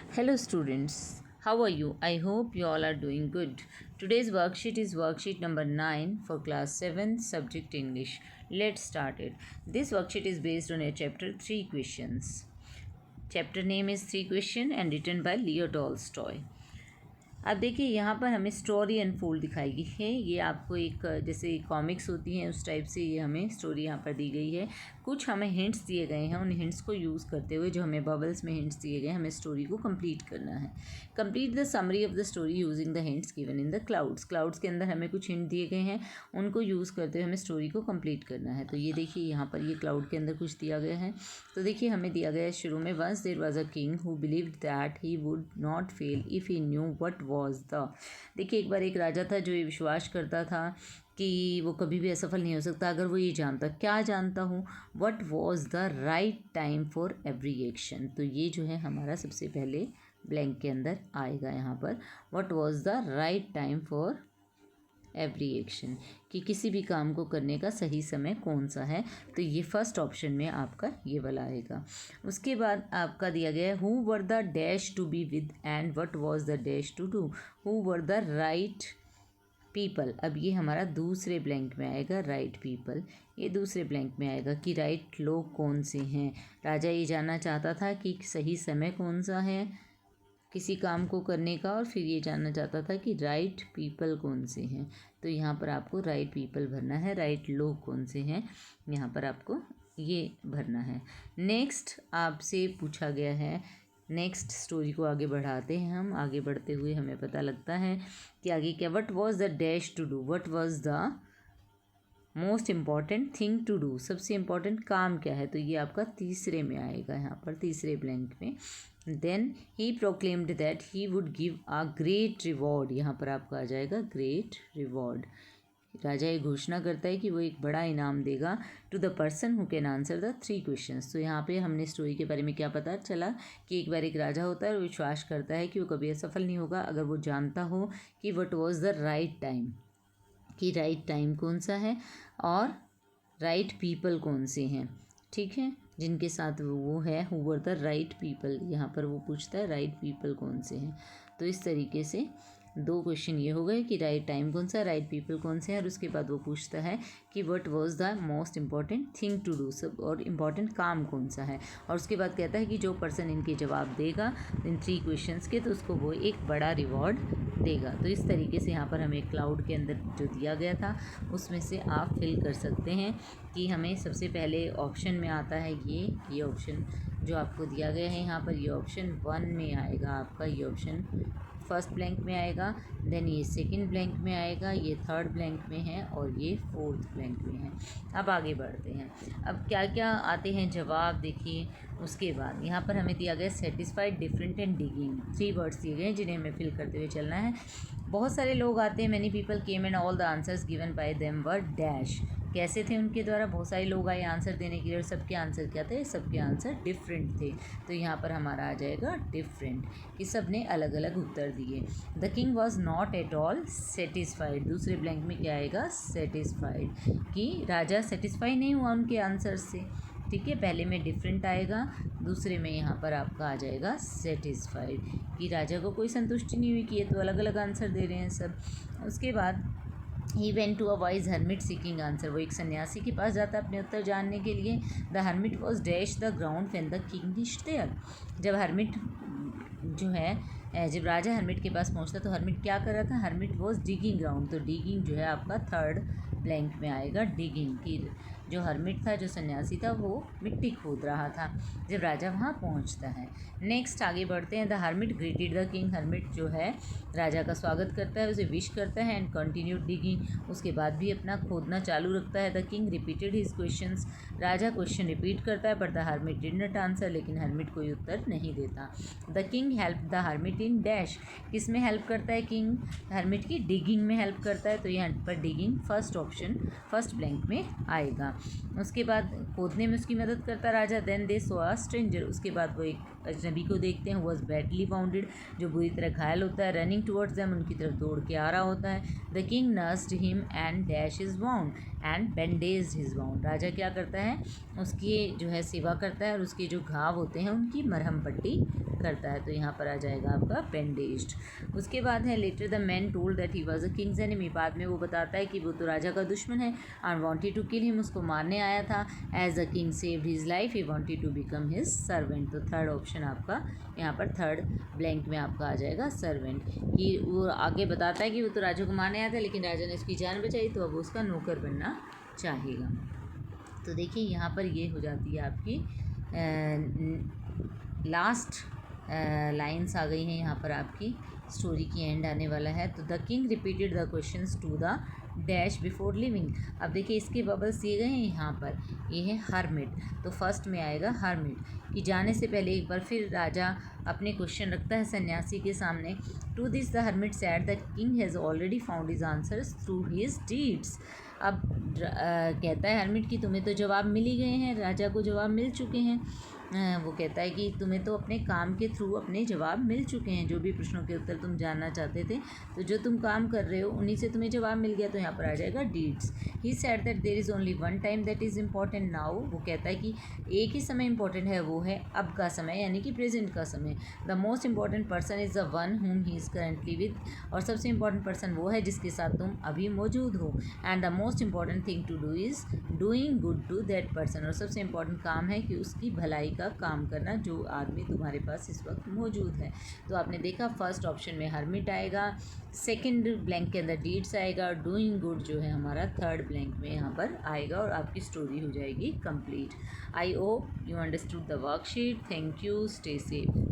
Hello students, how are you? I hope you all are doing good. Today's worksheet is worksheet number 9 for class 7 subject English. Let's start it. This worksheet is based on a chapter 3 questions. Chapter name is 3 question and written by Leo Tolstoy. अब देखिए यहाँ पर हमें story unfold दिखाई गई है। ये आपको एक जैसे कॉमिक्स होती हैं उस टाइप से ये हमें स्टोरी यहाँ पर दी गई है। कुछ हमें हिंट्स दिए गए हैं, उन हिंट्स को यूज़ करते हुए जो हमें बबल्स में हिंट्स दिए गए हमें स्टोरी को कंप्लीट करना है। Complete the summary of the story using the hints given in the clouds. Clouds के अंदर हमें कुछ हिंट दिए गए हैं, उनको यूज़ करते हुए हमें स्टोरी को कंप्लीट करना है। तो ये देखिए यहाँ पर ये क्लाउड के अंदर कुछ दिया गया है। तो देखिए हमें दिया गया है शुरू में, once there was a king who believed that he would not fail if he knew what was the. देखिए एक बार एक राजा था जो ये विश्वास करता था कि वो कभी भी असफल नहीं हो सकता अगर वो ये जानता। क्या जानता हूँ? What was the right time for every action. तो ये जो है हमारा सबसे पहले ब्लैंक के अंदर आएगा यहाँ पर, what was the right time for every action, कि किसी भी काम को करने का सही समय कौन सा है। तो ये फर्स्ट ऑप्शन में आपका ये वाला आएगा। उसके बाद आपका दिया गया है who were the dash to be with and what was the dash to do. Who were the right people. अब ये हमारा दूसरे ब्लैंक में आएगा, राइट पीपल। ये दूसरे ब्लैंक में आएगा कि राइट लोग कौन से हैं। राजा ये जानना चाहता था कि सही समय कौन सा है किसी काम को करने का, और फिर ये जानना चाहता था कि राइट पीपल कौन से हैं। तो यहाँ पर आपको राइट पीपल भरना है, राइट लोग कौन से हैं यहाँ पर आपको ये भरना है। नेक्स्ट आपसे पूछा गया है, नेक्स्ट स्टोरी को आगे बढ़ाते हैं हम। आगे बढ़ते हुए हमें पता लगता है कि आगे क्या, what was the dash to do, what was the most important thing to do, सबसे इम्पॉर्टेंट काम क्या है। तो ये आपका तीसरे में आएगा, यहाँ पर तीसरे ब्लैंक में। Then he proclaimed that he would give a great reward. यहाँ पर आपका आ जाएगा ग्रेट रिवॉर्ड। राजा ये घोषणा करता है कि वो एक बड़ा इनाम देगा to the person who can answer the 3 questions. तो यहाँ पे हमने स्टोरी के बारे में क्या पता चला कि एक बार एक राजा होता है और विश्वास करता है कि वो कभी असफल नहीं होगा अगर वो जानता हो कि what was the right time, कि राइट टाइम कौन सा है और राइट पीपल कौन से हैं, ठीक है, जिनके साथ वो है। Who were the right people, यहाँ पर वो पूछता है राइट पीपल कौन से हैं। तो इस तरीके से 2 क्वेश्चन ये हो गए कि राइट टाइम कौन सा, राइट पीपल कौन से हैं, और उसके बाद वो पूछता है कि what was the most important thing to do, सब और इम्पॉर्टेंट काम कौन सा है। और उसके बाद कहता है कि जो पर्सन इनके जवाब देगा इन 3 क्वेश्चंस के, तो उसको वो एक बड़ा रिवॉर्ड देगा। तो इस तरीके से यहाँ पर हमें क्लाउड के अंदर जो दिया गया था उसमें से आप फिल कर सकते हैं कि हमें सबसे पहले ऑप्शन में आता है ये ऑप्शन जो आपको दिया गया है यहाँ पर, ये ऑप्शन 1 में आएगा आपका, ये ऑप्शन फर्स्ट ब्लैंक में आएगा। देन ये सेकंड ब्लैंक में आएगा, ये थर्ड ब्लैंक में है, और ये फोर्थ ब्लैंक में है। अब आगे बढ़ते हैं, अब क्या क्या आते हैं जवाब देखिए। उसके बाद यहाँ पर हमें दिया गया satisfied, different and digging. 3 words दिए गए हैं जिन्हें हमें फिल करते हुए चलना है। बहुत सारे लोग आते हैं, many people came and all the answers given by them were dash. कैसे थे उनके द्वारा, बहुत सारे लोग आए आंसर देने के लिए और सबके आंसर क्या थे, सबके आंसर डिफरेंट थे। तो यहाँ पर हमारा आ जाएगा डिफरेंट, कि सब ने अलग अलग उत्तर दिए। The king was not at all satisfied, दूसरे ब्लैंक में क्या आएगा, सेटिस्फाइड, कि राजा सेटिस्फाई नहीं हुआ उनके आंसर से, ठीक है। पहले में डिफरेंट आएगा, दूसरे में यहाँ पर आपका आ जाएगा सेटिस्फाइड, कि राजा को कोई संतुष्टि नहीं हुई कि ये तो अलग अलग आंसर दे रहे हैं सब। उसके बाद he went to a wise hermit seeking answer, वो एक सन्यासी के पास जाता है अपने उत्तर जानने के लिए। The hermit was dash the ground when the king reached there. जब हर्मिट जो है, जब राजा हर्मिट के पास पहुंचता तो हर्मिट क्या कर रहा था, हर्मिट वॉज डिगिंग ग्राउंड। तो डिगिंग जो है आपका थर्ड ब्लैंक में आएगा, डिगिंग, की जो हर्मिट था, जो सन्यासी था, वो मिट्टी खोद रहा था जब राजा वहाँ पहुँचता है। नेक्स्ट आगे बढ़ते हैं, the hermit greeted the king. Hermit जो है राजा का स्वागत करता है, उसे विश करता है, एंड कंटिन्यू डिगिंग, उसके बाद भी अपना खोदना चालू रखता है। The king repeated his questions, राजा क्वेश्चन रिपीट करता है, but the hermit did not answer, लेकिन हर्मिट कोई उत्तर नहीं देता। The king help the hermit in dash, किस में हेल्प करता है किंग, हर्मिट की डिगिंग में हेल्प करता है। तो यहाँ पर digging first option first blank में आएगा। उसके बाद खोदने में उसकी मदद करता राजा। Then they saw a stranger, उसके बाद वो एक अजनबी को देखते हैं, वॉज बैडली वाउंडेड, जो बुरी तरह घायल होता है, रनिंग टुवर्ड्स देम, उनकी तरफ दौड़ के आ रहा होता है। The king nursed him and dash is wound, and bandage his wound. राजा क्या करता है, उसकी जो है सेवा करता है और उसके जो घाव होते हैं उनकी मरहम पट्टी करता है। तो यहाँ पर आ जाएगा आपका बैंडेज्ड। उसके बाद है later the man told that he was a king's enemy. बाद में वो बताता है कि वो तो राजा का दुश्मन है and wanted to kill him, उसको मारने आया था। As a king saved his life he wanted to become his servant. तो थर्ड ऑप्शन आपका यहाँ पर थर्ड ब्लैंक में आपका आ जाएगा सर्वेंट। कि वो आगे बताता है कि वो तो राजा को मारने आया था लेकिन राजा ने उसकी जान बचाई तो अब उसका नौकर बनना चाहेगा। तो देखिए यहाँ पर ये हो जाती है आपकी लास्ट लाइन्स आ गई हैं यहाँ पर आपकी स्टोरी की एंड आने वाला है। तो the king repeated the questions to the dash before living. अब देखिए इसके बबल्स दिए गए हैं यहाँ पर, ये है हरमिट। तो फर्स्ट में आएगा हरमिट कि जाने से पहले एक बार फिर राजा अपने क्वेश्चन रखता है सन्यासी के सामने। To this the hermit said the king has already found his answers through his deeds. अब कहता है हरमिट कि तुम्हें तो जवाब मिल ही गए हैं, राजा को जवाब मिल चुके हैं। वो कहता है कि तुम्हें तो अपने काम के थ्रू अपने जवाब मिल चुके हैं, जो भी प्रश्नों के उत्तर तुम जानना चाहते थे, तो जो तुम काम कर रहे हो उन्हीं से तुम्हें जवाब मिल गया। तो यहाँ पर आ जाएगा deeds. He said that there is only one time that is important now. वो कहता है कि एक ही समय इंपॉर्टेंट है, वो है अब का समय यानी कि प्रेजेंट का समय। The most important person is the one हुम ही इज़ करेंटली विद। और सबसे इंपॉर्टेंट पर्सन वो है जिसके साथ तुम अभी मौजूद हो। And the most important thing to do is doing good to that person. और सबसे इंपॉर्टेंट काम है कि उसकी भलाई का काम करना जो आदमी तुम्हारे पास इस वक्त मौजूद है। तो आपने देखा फर्स्ट ऑप्शन में हरमिट आएगा, सेकंड ब्लैंक के अंदर डीड्स आएगा और डूइंग गुड जो है हमारा थर्ड ब्लैंक में यहाँ पर आएगा और आपकी स्टोरी हो जाएगी complete. I hope you understood the worksheet. Thank you, stay safe.